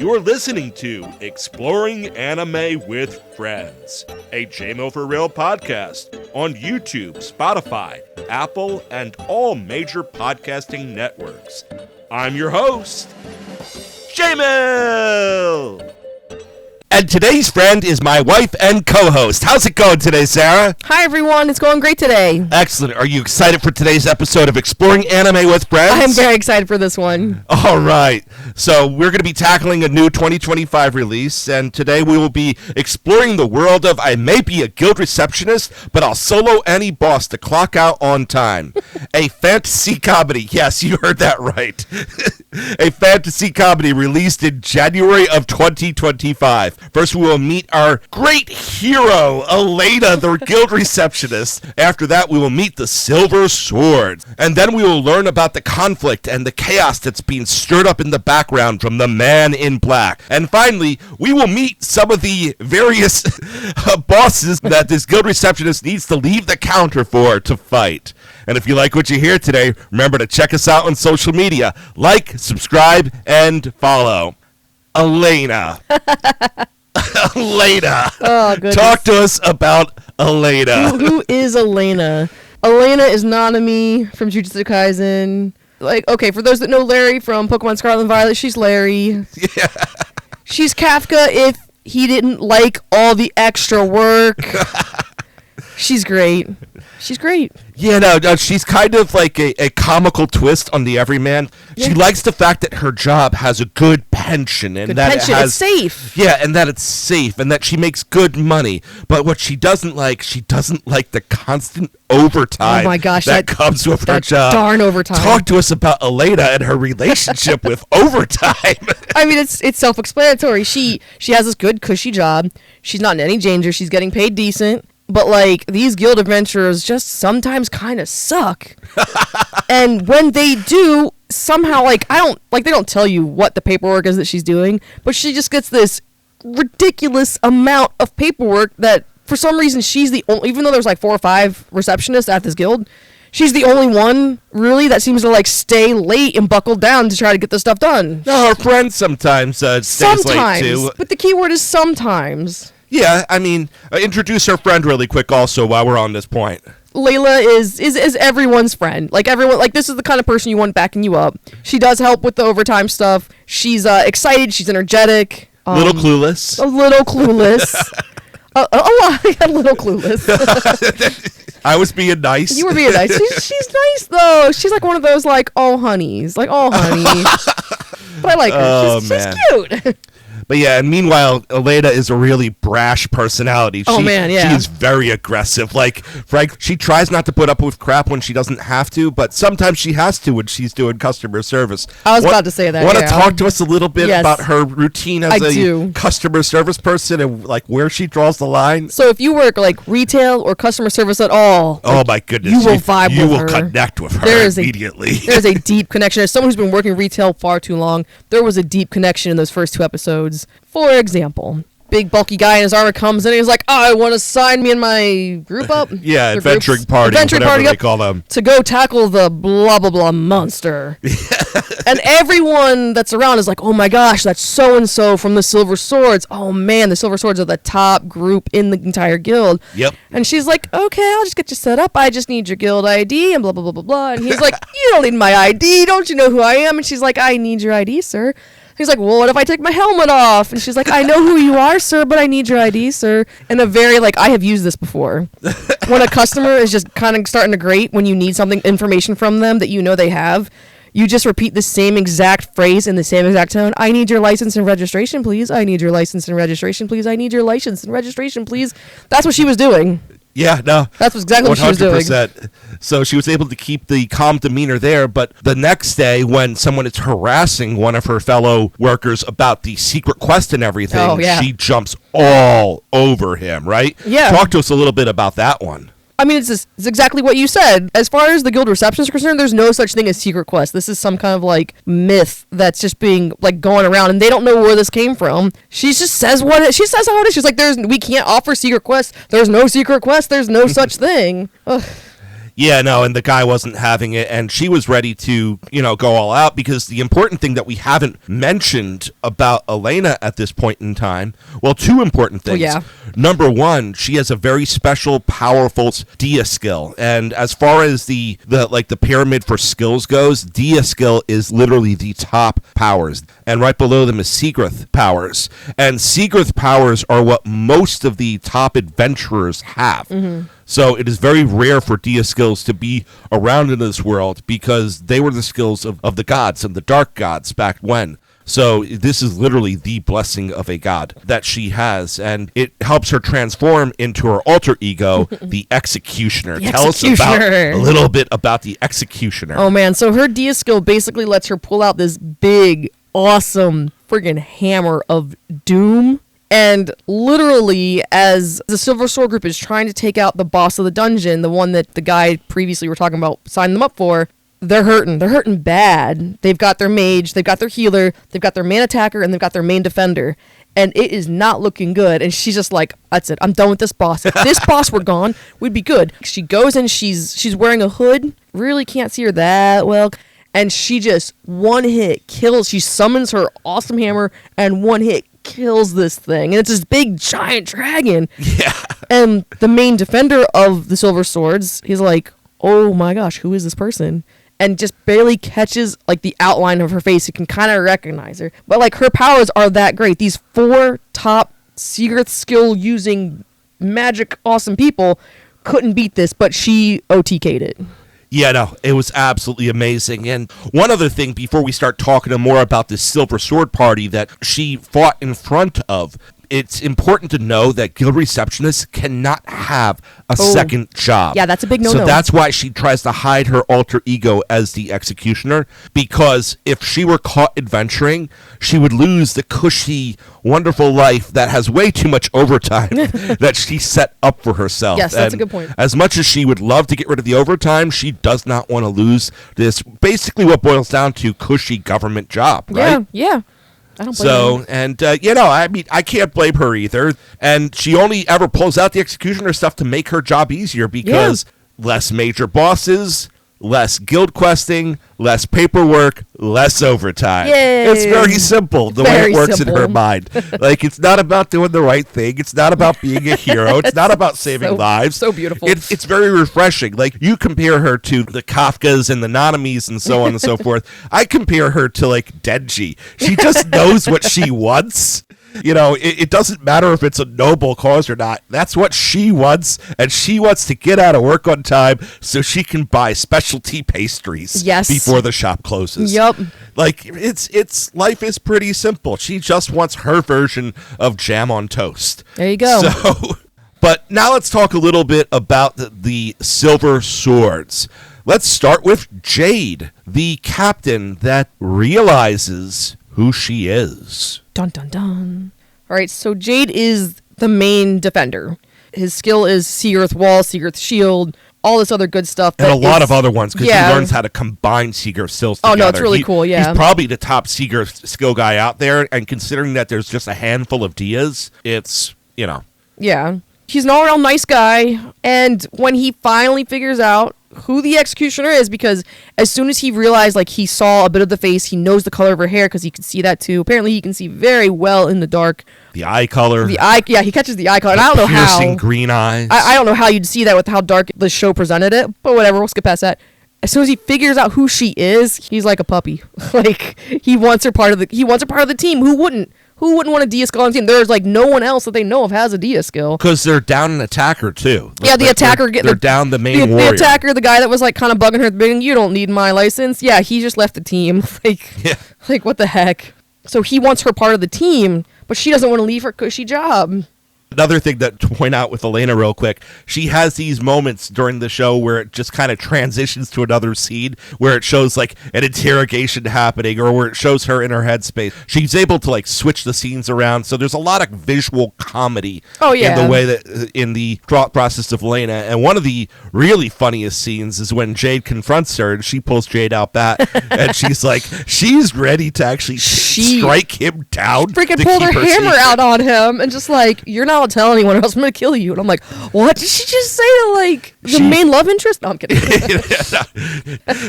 You're listening to Exploring Anime with Friends, a JMO for Real podcast on YouTube, Spotify, Apple, and all major podcasting networks. I'm your host, JMO! And today's friend is my wife and co-host. How's it going today, Sarah? Hi, everyone. It's going great today. Excellent. Are you excited for today's episode of Exploring Anime with Friends? I'm very excited for this one. All right. So we're going to be tackling a new 2025 release, and today we will be exploring the world of I may be a guild receptionist, but I'll solo any boss to clock out on time. A fantasy comedy. Yes, you heard that right. A fantasy comedy released in January of 2025. First, we will meet our great hero, Elena, the guild receptionist. After that, we will meet the Silver Swords. And then we will learn about the conflict and the chaos that's being stirred up in the background from the Man in Black. And finally, we will meet some of the various bosses that this guild receptionist needs to leave the counter for to fight. And if you like what you hear today, remember to check us out on social media. Like, subscribe, and follow. Elena. Elena. Oh, goodness. Talk to us about Elena. Who is Elena? Elena is Nanami from Jujutsu Kaisen. Like, okay, for those that know Larry from Pokemon Scarlet and Violet, she's Larry. Yeah. She's Kafka if he didn't like all the extra work. She's great. She's great. Yeah, no, she's kind of like a comical twist on the everyman. Yeah. She likes the fact that her job has a good pension and it's safe. Yeah, and that it's safe and that she makes good money. But what she doesn't like the constant overtime. Oh my gosh, that comes with her job. Darn overtime. Talk to us about Elena and her relationship with overtime. I mean, it's self-explanatory. She has this good cushy job. She's not in any danger. She's getting paid decent. But, like, these guild adventurers just sometimes kind of suck. And when they do, somehow, like, they don't tell you what the paperwork is that she's doing, but she just gets this ridiculous amount of paperwork that, for some reason, she's the only, even though there's, like, 4 or 5 receptionists at this guild, she's the only one, really, that seems to, like, stay late and buckle down to try to get this stuff done. No, her friend sometimes stays late, too. But the key word is sometimes. Yeah, I mean, introduce her friend really quick also while we're on this point. Layla is everyone's friend. Like, everyone, like, this is the kind of person you want backing you up. She does help with the overtime stuff. She's excited. She's energetic. A little clueless. A little clueless. A little clueless. I was being nice. You were being nice. She's nice, though. She's like one of those, like, oh, honeys. Like, oh, honey. But I like her. Oh, she's cute. But yeah, and meanwhile, Elena is a really brash personality. Man, yeah. She is very aggressive. Like, Frank, she tries not to put up with crap when she doesn't have to, but sometimes she has to when she's doing customer service. I was about to say that. Want to talk to us a little bit about her routine as a customer service person and, like, where she draws the line? So if you work, like, retail or customer service at all, oh, my goodness. You will vibe with her. You will connect with her immediately. There's a deep connection. As someone who's been working retail far too long, there was a deep connection in those first 2 episodes. For example, big bulky guy in his armor comes in and he's like, oh, I want to sign me and my group up. Yeah, adventuring party, whatever they call them. To go tackle the blah, blah, blah monster. And everyone that's around is like, oh my gosh, that's so-and-so from the Silver Swords. Oh man, the Silver Swords are the top group in the entire guild. Yep. And she's like, okay, I'll just get you set up. I just need your guild ID and blah, blah, blah, blah, blah. And he's like, you don't need my ID. Don't you know who I am? And she's like, I need your ID, sir. He's like, well, what if I take my helmet off? And she's like, I know who you are, sir, but I need your ID, sir. And a very, like, I have used this before. When a customer is just kind of starting to grate when you need information from them that you know they have, you just repeat the same exact phrase in the same exact tone. I need your license and registration, please. I need your license and registration, please. I need your license and registration, please. That's what she was doing. Yeah, no. That's exactly what she was doing. 100%. So she was able to keep the calm demeanor there, but the next day when someone is harassing one of her fellow workers about the secret quest and everything, she jumps all over him, right? Yeah. Talk to us a little bit about that one. I mean, it's exactly what you said. As far as the guild receptionist is concerned, there's no such thing as secret quest. This is some kind of, like, myth that's just being, like, going around, and they don't know where this came from. She just says she says how it is. She's like, we can't offer secret quests. There's no secret quest. There's no such thing. Ugh. Yeah, no, and the guy wasn't having it, and she was ready to, go all out, because the important thing that we haven't mentioned about Elena at this point in time, well, two important things. yeah. Number one, she has a very special, powerful Dia skill, and as far as the pyramid for skills goes, Dia skill is literally the top powers, and right below them is Seagrith powers, and Seagrith powers are what most of the top adventurers have. Mm-hmm. So it is very rare for Dia skills to be around in this world, because they were the skills of the gods and the dark gods back when. So this is literally the blessing of a god that she has, and it helps her transform into her alter ego, the Executioner. Tell us a little bit about the Executioner. Oh man, so her Dia skill basically lets her pull out this big, awesome friggin' hammer of doom. And literally, as the Silver Sword group is trying to take out the boss of the dungeon, the one that the guy previously were talking about signing them up for, they're hurting. They're hurting bad. They've got their mage, they've got their healer, they've got their main attacker, and they've got their main defender. And it is not looking good. And she's just like, that's it. I'm done with this boss. If this boss were gone, we'd be good. She goes and she's wearing a hood. Really can't see her that well. And she just one hit kills. She summons her awesome hammer and one hit kills this thing, and it's this big giant dragon. Yeah. And the main defender of the Silver Swords, he's like, oh my gosh, who is this person? And just barely catches like the outline of her face. You can kind of recognize her, but like her powers are that great. These 4 top Seagrith skill using magic awesome people couldn't beat this, but she OTK'd it. Yeah, no, it was absolutely amazing. And one other thing before we start talking more about this Silver Sword party that she fought in front of, it's important to know that Guild Receptionist cannot have a second job. Yeah, that's a big no-no. So that's why she tries to hide her alter ego as the Executioner, because if she were caught adventuring, she would lose the cushy, wonderful life that has way too much overtime that she set up for herself. Yes, that's a good point. As much as she would love to get rid of the overtime, she does not want to lose this, basically what boils down to cushy government job, right? Yeah. I don't blame her. And, I mean, I can't blame her either. And she only ever pulls out the Executioner stuff to make her job easier, because less major bosses, less guild questing, less paperwork, less overtime. Yay. It's very simple, the way it works in her mind. Like, it's not about doing the right thing. It's not about being a hero. It's not about saving lives. So beautiful. It's very refreshing. Like, you compare her to the Kafkas and the Nanamis and so on and so forth. I compare her to, like, Denji. She just knows what she wants. It doesn't matter if it's a noble cause or not. That's what she wants, and she wants to get out of work on time so she can buy specialty pastries before the shop closes. Yep. Like, it's life is pretty simple. She just wants her version of jam on toast. There you go. So, but now let's talk a little bit about the Silver Swords. Let's start with Jade, the captain that realizes who she is. Dun dun dun. All right, so Jade is the main defender. His skill is Seagrith Wall, Seagrith Shield, all this other good stuff. And a lot of other ones, because he learns how to combine Seagrith skills together. Oh, no, it's really cool, yeah. He's probably the top Seagrith skill guy out there, and considering that there's just a handful of Dias, it's, Yeah. He's an all-around nice guy, and when he finally figures out who the Executioner is, because as soon as he realized, like, he saw a bit of the face, he knows the color of her hair, because he can see that too. Apparently he can see very well in the dark. The eye color. He catches the eye color, and I don't know how. Piercing green eyes. I don't know how you'd see that with how dark the show presented it, but whatever, we'll skip past that. As soon as he figures out who she is, he's like a puppy. Like, he wants her part of the team. Who wouldn't? Who wouldn't want a Dia skill on the team? There's like no one else that they know of has a Dia skill. Because they're down an attacker too. Yeah, the attacker. They're down the main warrior. The attacker, the guy that was like kind of bugging her at the beginning. You don't need my license. Yeah, he just left the team. Like what the heck? So he wants her part of the team, but she doesn't want to leave her cushy job. Another thing to point out with Elena real quick, she has these moments during the show where it just kind of transitions to another scene where it shows like an interrogation happening or where it shows her in her headspace. She's able to like switch the scenes around. So there's a lot of visual comedy in the way that in the thought process of Elena. And one of the really funniest scenes is when Jade confronts her and she pulls Jade out back and she's like, she's ready to actually strike him down. Freaking pulled her hammer out on him and just like, you're not don't tell anyone or else I'm going to kill you. And I'm like, what did she just say to, like, the main love interest? No, I'm kidding.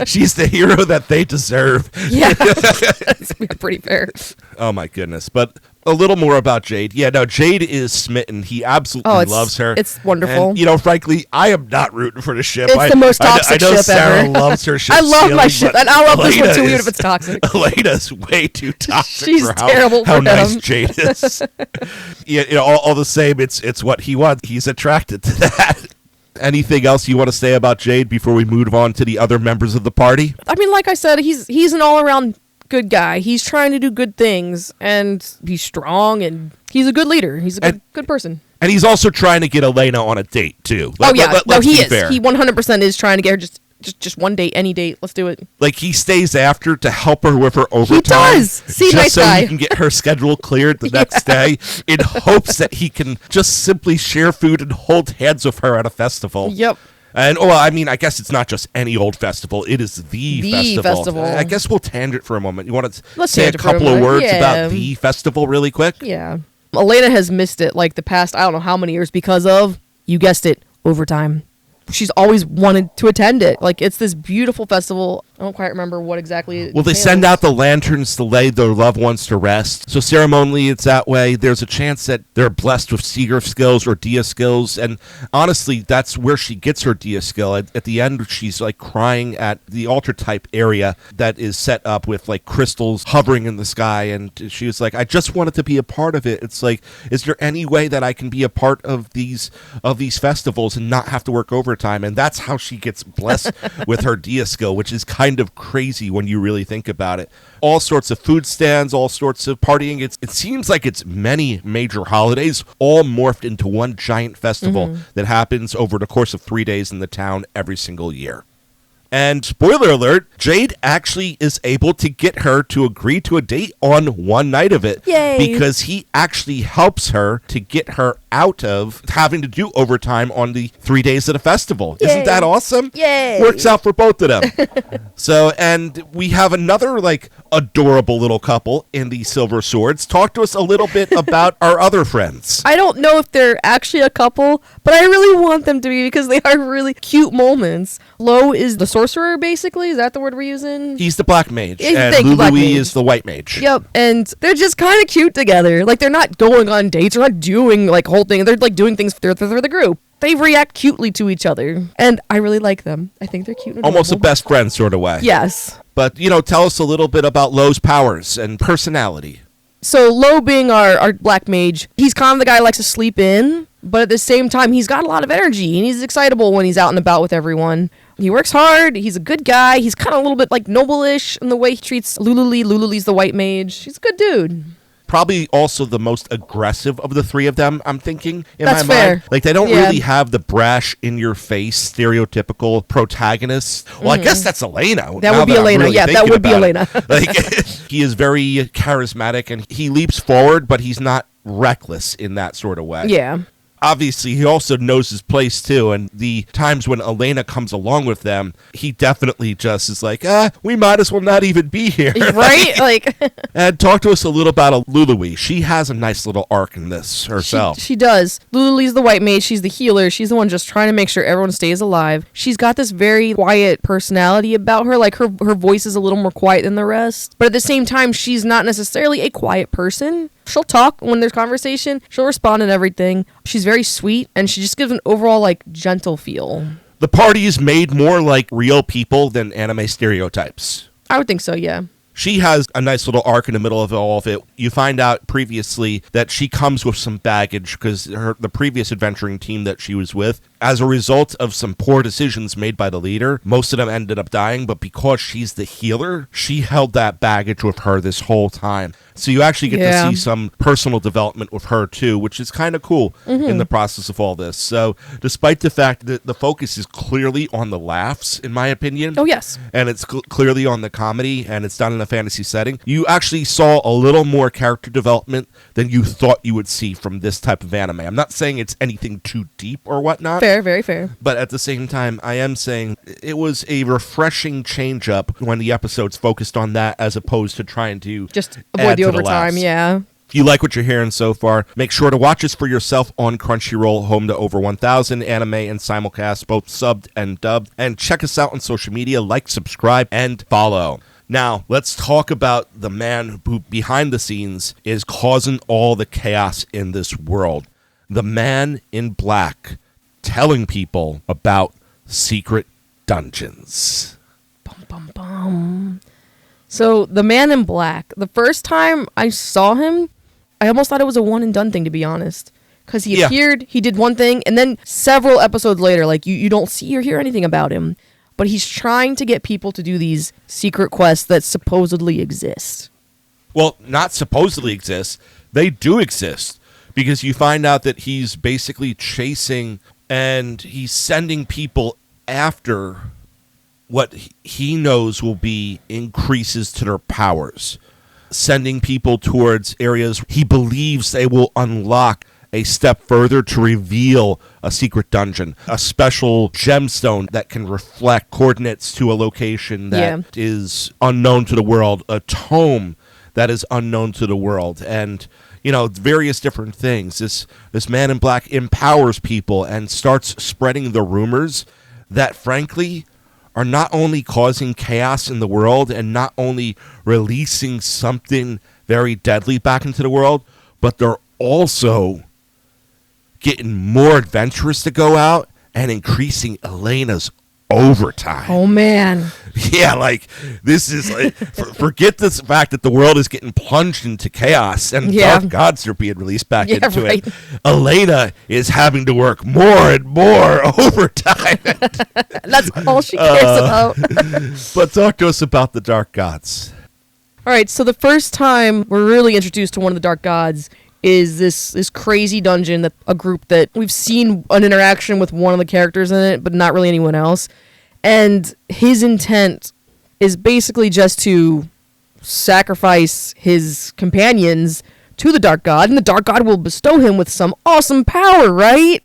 She's the hero that they deserve. Yeah, that's pretty fair. Oh, my goodness. But a little more about Jade. Yeah, no, Jade is smitten. He absolutely loves her. It's wonderful. And, you know, frankly, I am not rooting for the ship. It's the most toxic I know ship Sarah ever. loves her ship. I love my ship, and I love this one too, even if is- it's toxic. Elena's way too toxic She's for terrible how for nice him. Jade is. Yeah, you know, all the same, it's what he wants. He's attracted to that. Anything else you want to say about Jade before we move on to the other members of the party? I mean, like I said, he's an all-around good guy. He's trying to do good things, and he's strong, and he's a good leader. He's a good person. And he's also trying to get Elena on a date, too. He is. Fair. He 100% is trying to get her just one date, any date. Let's do it. Like, he stays after to help her with her overtime. He does. See, just nice so guy. he can get her schedule cleared the next day in hopes that he can just simply share food and hold hands with her at a festival. Yep. And, well, I mean, I guess it's not just any old festival. It is the festival. I guess we'll tangent for a moment. You want to say a couple of words about the festival really quick? Yeah. Elena has missed it, like, the past, I don't know how many years because of, you guessed it, overtime. She's always wanted to attend it. Like, it's this beautiful festival. I don't quite remember what exactly it Well, they entails. send out the lanterns to lay their loved ones to rest. So ceremonially, it's that way. There's a chance that they're blessed with seer skills or dia skills. And honestly, that's where she gets her dia skill. At the end, she's like crying at the altar type area that is set up with like crystals hovering in the sky. And she was like, I just wanted to be a part of it. It's like, is there any way that I can be a part of these festivals and not have to work overtime? And that's how she gets blessed with her dia skill, which is kind of crazy when you really think about it. All sorts of food stands, all sorts of partying. It seems like it's many major holidays all morphed into one giant festival that happens over the course of 3 days in the town every single year. And spoiler alert, Jade actually is able to get her to agree to a date on one night of it. Yay. Because he actually helps her to get her out of having to do overtime on the 3 days of the festival. Yay. Isn't that awesome? Yay. Works out for both of them. So, and we have another like adorable little couple in the Silver Swords. Talk to us a little bit about our other friends. I don't know if they're actually a couple, but I really want them to be because they are really cute moments. Lo is the sorcerer, basically. Is that the word we're using? He's the black mage, Yeah, and thank you, Black Lulu Mage. is the white mage. Yep, and they're just kind of cute together. Like, they're not going on dates. They're not doing, like, whole thing. They're, like, doing things for the group. They react cutely to each other, and I really like them. I think they're cute and Almost a adorable. best friend sort of way. Yes. But, you know, tell us a little bit about Lo's powers and personality. So Lo being our black mage, he's kind of the guy who likes to sleep in, but at the same time, he's got a lot of energy, and he's excitable when he's out and about with everyone. He works hard. He's a good guy. He's kind of a little bit like noble-ish in the way he treats Lululi. Lululi's the white mage. He's a good dude. Probably also the most aggressive of the three of them, I'm thinking, in That's my fair. mind. Like, they don't Yeah. really have the brash, in-your-face, stereotypical protagonists. Well, I guess that's Elena. That now would be I'm Elena. really Yeah, that thinking would be about it. Elena. Like, he is very charismatic, and he leaps forward, but he's not reckless in that sort of way. Yeah. Obviously, he also knows his place, too, and the times when Elena comes along with them, he definitely just is like, we might as well not even be here. Right? Like, And talk to us a little about Lului. She has a nice little arc in this herself. she does. Lululi's the white mage. She's the healer. She's the one just trying to make sure everyone stays alive. She's got this very quiet personality about her. Like, her voice is a little more quiet than the rest. But at the same time, she's not necessarily a quiet person. She'll talk when there's conversation. She'll respond and everything. She's very sweet, and she just gives an overall, like, gentle feel. The party is made more like real people than anime stereotypes. I would think so, yeah. She has a nice little arc in the middle of all of it. You find out previously that she comes with some baggage because the previous adventuring team that she was with, as a result of some poor decisions made by the leader, most of them ended up dying, but because she's the healer, she held that baggage with her this whole time. So you actually get to see some personal development with her too, which is kind of cool in the process of all this. So despite the fact that the focus is clearly on the laughs, in my opinion, Oh, yes. and it's clearly on the comedy, and it's done in a fantasy setting, you actually saw a little more character development than you thought you would see from this type of anime. I'm not saying it's anything too deep or whatnot. Fair, very fair. But at the same time, I am saying it was a refreshing change up when the episodes focused on that as opposed to trying to Just add avoid the to overtime, laughs. yeah. If you like what you're hearing so far, make sure to watch us for yourself on Crunchyroll, home to over 1,000 anime and simulcasts, both subbed and dubbed. And check us out on social media, like, subscribe, and follow. Now, let's talk about the man who, behind the scenes, is causing all the chaos in this world. The man in black, telling people about secret dungeons. Bum, bum, bum. So, the man in black, the first time I saw him, I almost thought it was a one and done thing, to be honest. Because he appeared, he did one thing, and then several episodes later, like, you don't see or hear anything about him. But he's trying to get people to do these secret quests that supposedly exist. Well, not supposedly exist. They do exist. Because you find out that he's basically chasing and he's sending people after what he knows will be increases to their powers. Sending people towards areas he believes they will unlock a step further to reveal a secret dungeon, a special gemstone that can reflect coordinates to a location that is unknown to the world, a tome that is unknown to the world, and various different things. This man in black empowers people and starts spreading the rumors that, frankly, are not only causing chaos in the world and not only releasing something very deadly back into the world, but they're also getting more adventurous to go out and increasing Elena's overtime. Oh, man. Yeah, like, this is, like, forget this fact that the world is getting plunged into chaos and dark gods are being released back into it. Elena is having to work more and more overtime. That's all she cares about. But talk to us about the dark gods. All right, so the first time we're really introduced to one of the dark gods is this crazy dungeon that a group that we've seen an interaction with one of the characters in it, but not really anyone else. And his intent is basically just to sacrifice his companions to the dark god, and the dark god will bestow him with some awesome power, right?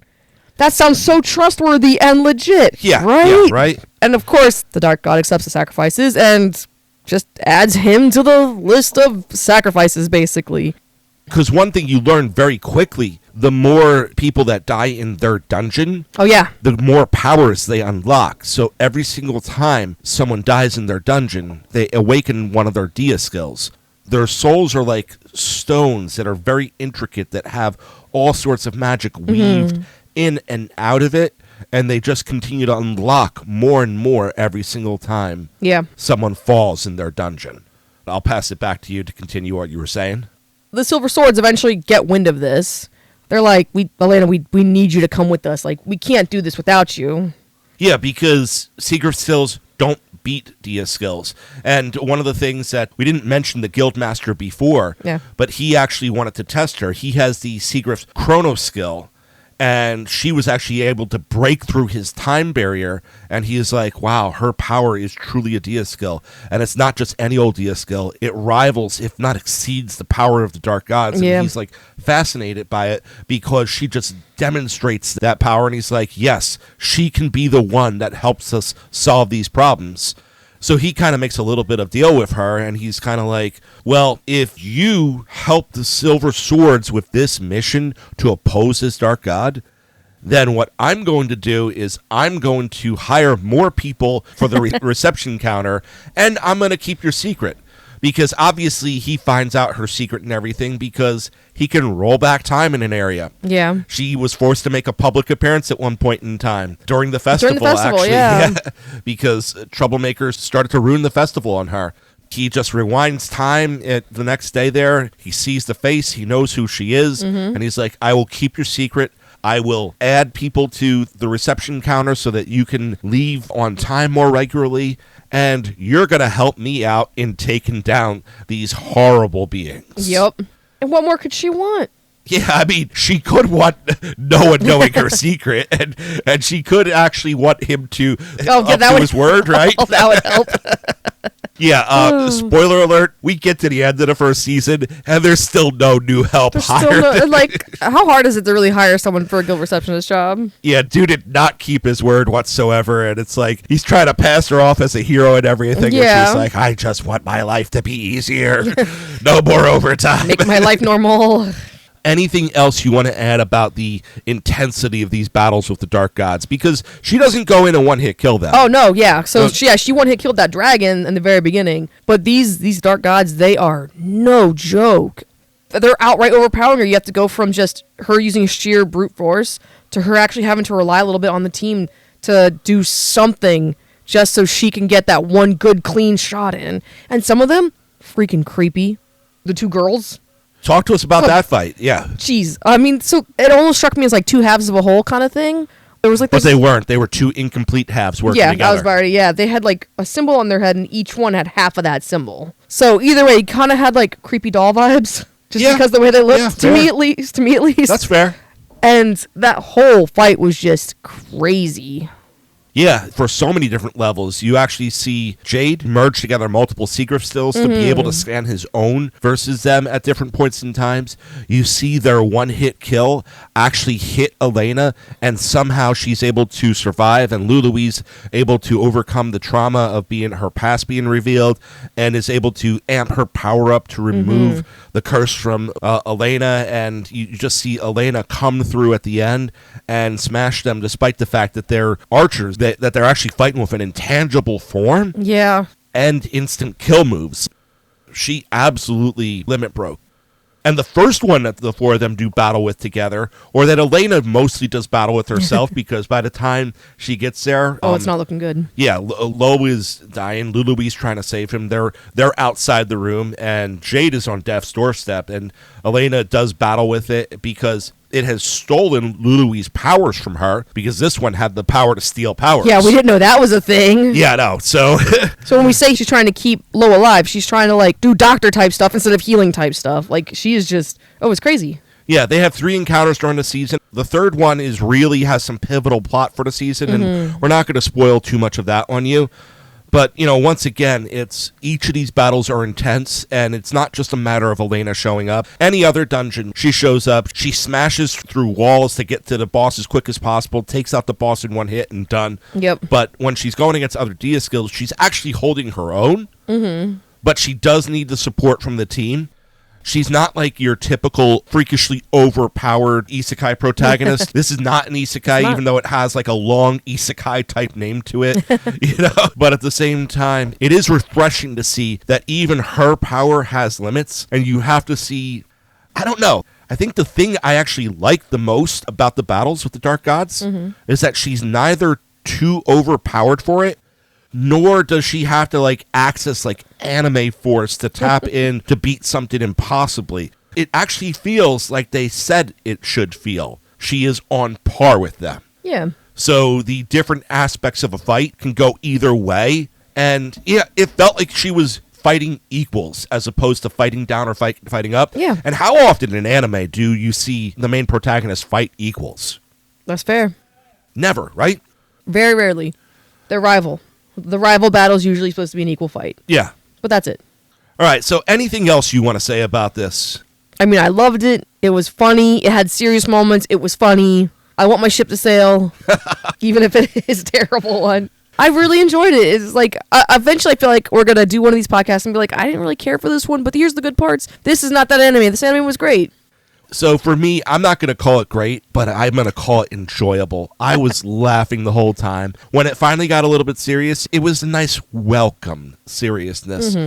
That sounds so trustworthy and legit, right? Yeah, right. And of course, the dark god accepts the sacrifices and just adds him to the list of sacrifices, basically. Because one thing you learn very quickly, the more people that die in their dungeon, the more powers they unlock. So every single time someone dies in their dungeon, they awaken one of their Dia skills. Their souls are like stones that are very intricate, that have all sorts of magic weaved in and out of it, and they just continue to unlock more and more every single time someone falls in their dungeon. I'll pass it back to you to continue what you were saying. The Silver Swords eventually get wind of this. They're like, Elena, we need you to come with us. Like, we can't do this without you. Yeah, because secret skills don't beat Dia skills. And one of the things that we didn't mention the guild master before, but he actually wanted to test her. He has the secret chrono skill, and she was actually able to break through his time barrier, and he is like, wow, her power is truly a Dia skill. And it's not just any old Dia skill. It rivals, if not exceeds, the power of the dark gods. And he's like fascinated by it because she just demonstrates that power, and he's like, yes, she can be the one that helps us solve these problems. So he kind of makes a little bit of deal with her, and he's kind of like, well, if you help the Silver Swords with this mission to oppose this dark god, then what I'm going to do is I'm going to hire more people for the reception counter, and I'm going to keep your secret. Because obviously he finds out her secret and everything because he can roll back time in an area. Yeah. She was forced to make a public appearance at one point in time during the festival, actually. Yeah. Because troublemakers started to ruin the festival on her. He just rewinds time at the next day there. He sees the face. He knows who she is. And he's like, I will keep your secret. I will add people to the reception counter so that you can leave on time more regularly. And you're going to help me out in taking down these horrible beings. Yep. And what more could she want? Yeah, I mean, she could want no one knowing her secret, and she could actually want him to up to his word, right? That would help. Yeah, spoiler alert, we get to the end of the first season, and there's still no new help hired. How hard is it to really hire someone for a guild receptionist job? Yeah, dude did not keep his word whatsoever, and it's like, he's trying to pass her off as a hero and everything, Yeah. and she's like, I just want my life to be easier. No more overtime. Make my life normal. Anything else you want to add about the intensity of these battles with the Dark Gods? Because she doesn't go in and one-hit kill them. Oh, no, yeah. So, she one-hit killed that dragon in the very beginning. But these Dark Gods, they are no joke. They're outright overpowering her. You have to go from just her using sheer brute force to her actually having to rely a little bit on the team to do something just so she can get that one good, clean shot in. And some of them, freaking creepy. The two girls. Talk to us about that fight. Yeah. Jeez. I mean, so it almost struck me as like two halves of a whole kind of thing. There was like But they weren't. They were two incomplete halves working together. Yeah, that was about it. Yeah, they had like a symbol on their head, and each one had half of that symbol. So either way, it kind of had like creepy doll vibes, just because of the way they looked. Yeah, to me, at least. That's fair. And that whole fight was just crazy. Yeah, for so many different levels. You actually see Jade merge together multiple secret stills to be able to scan his own versus them at different points in times. You see their one-hit kill actually hit Elena, and somehow she's able to survive, and Lului's able to overcome the trauma of her past being revealed, and is able to amp her power up to remove the curse from Elena, and you just see Elena come through at the end and smash them, despite the fact that they're archers, that they're actually fighting with an intangible form. Yeah. And instant kill moves. She absolutely limit broke. And the first one that the four of them do battle with together, or that Elena mostly does battle with herself, because by the time she gets there... it's not looking good. Yeah, Lo is dying. Lului's trying to save him. They're outside the room, and Jade is on death's doorstep, and Elena does battle with it because it has stolen Lului's powers from her, because this one had the power to steal powers. Yeah, we didn't know that was a thing. Yeah, no, so... So when we say she's trying to keep Lo alive, she's trying to, like, do doctor-type stuff instead of healing-type stuff. Like, she is just... Oh, it's crazy. Yeah, they have 3 encounters during the season. The third one really has some pivotal plot for the season, and we're not going to spoil too much of that on you. But, once again, each of these battles are intense, and it's not just a matter of Elena showing up. Any other dungeon, she shows up, she smashes through walls to get to the boss as quick as possible, takes out the boss in one hit, and done. Yep. But when she's going against other Dia skills, she's actually holding her own, but she does need the support from the team. She's not like your typical freakishly overpowered isekai protagonist. This is not an isekai, even though it has like a long isekai type name to it, But at the same time, it is refreshing to see that even her power has limits, and you have to see, I don't know. I think the thing I actually like the most about the battles with the Dark Gods is that she's neither too overpowered for it, nor does she have to access anime force to tap in to beat something impossibly. It actually feels like they said it should feel. She is on par with them. Yeah. So the different aspects of a fight can go either way. And yeah, it felt like she was fighting equals as opposed to fighting down or fighting up. Yeah. And how often in anime do you see the main protagonist fight equals? That's fair. Never, right? Very rarely. They're rival. The rival battle is usually supposed to be an equal fight. Yeah. But that's it. All right, so anything else you want to say about this? I mean, I loved it. It was funny. It had serious moments. It was funny. I want my ship to sail, even if it is a terrible one. I really enjoyed it. It's like, eventually I feel like we're going to do one of these podcasts and be like, I didn't really care for this one, but here's the good parts. This is not that anime. This anime was great. So for me, I'm not going to call it great, but I'm going to call it enjoyable. I was laughing the whole time. When it finally got a little bit serious, it was a nice welcome seriousness.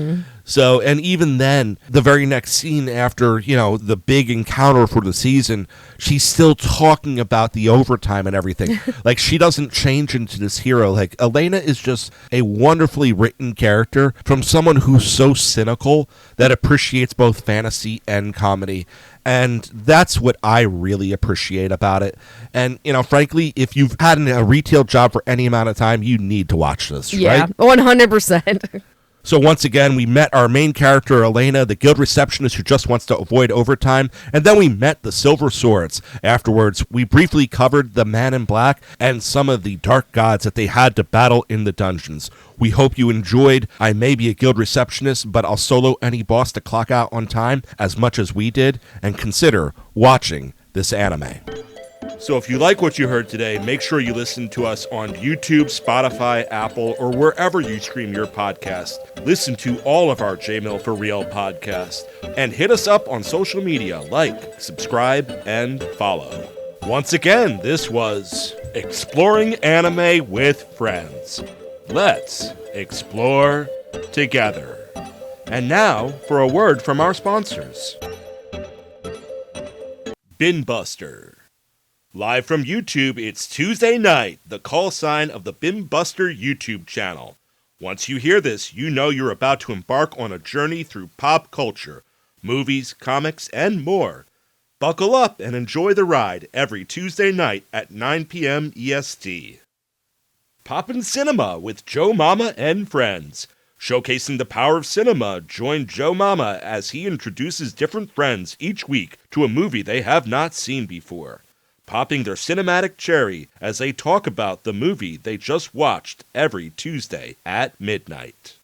So, and even then, the very next scene after, the big encounter for the season, she's still talking about the overtime and everything. She doesn't change into this hero. Elena is just a wonderfully written character from someone who's so cynical that appreciates both fantasy and comedy. And that's what I really appreciate about it. And, frankly, if you've had a retail job for any amount of time, you need to watch this, right? Yeah, 100%. So once again, we met our main character, Elena, the guild receptionist who just wants to avoid overtime, and then we met the Silver Swords. Afterwards, we briefly covered the Man in Black and some of the dark gods that they had to battle in the dungeons. We hope you enjoyed I May Be a Guild Receptionist, but I'll solo any boss to clock out on time as much as we did, and consider watching this anime. So if you like what you heard today, make sure you listen to us on YouTube, Spotify, Apple, or wherever you stream your podcast. Listen to all of our JMill for Real podcasts. And hit us up on social media, like, subscribe, and follow. Once again, this was Exploring Anime with Friends. Let's explore together. And now for a word from our sponsors. Binbuster. Live from YouTube, it's Tuesday night, the call sign of the Binbuster YouTube channel. Once you hear this, you know you're about to embark on a journey through pop culture, movies, comics, and more. Buckle up and enjoy the ride every Tuesday night at 9 p.m. EST. Poppin' Cinema with Joe Mama and friends. Showcasing the power of cinema, join Joe Mama as he introduces different friends each week to a movie they have not seen before, popping their cinematic cherry as they talk about the movie they just watched every Tuesday at midnight.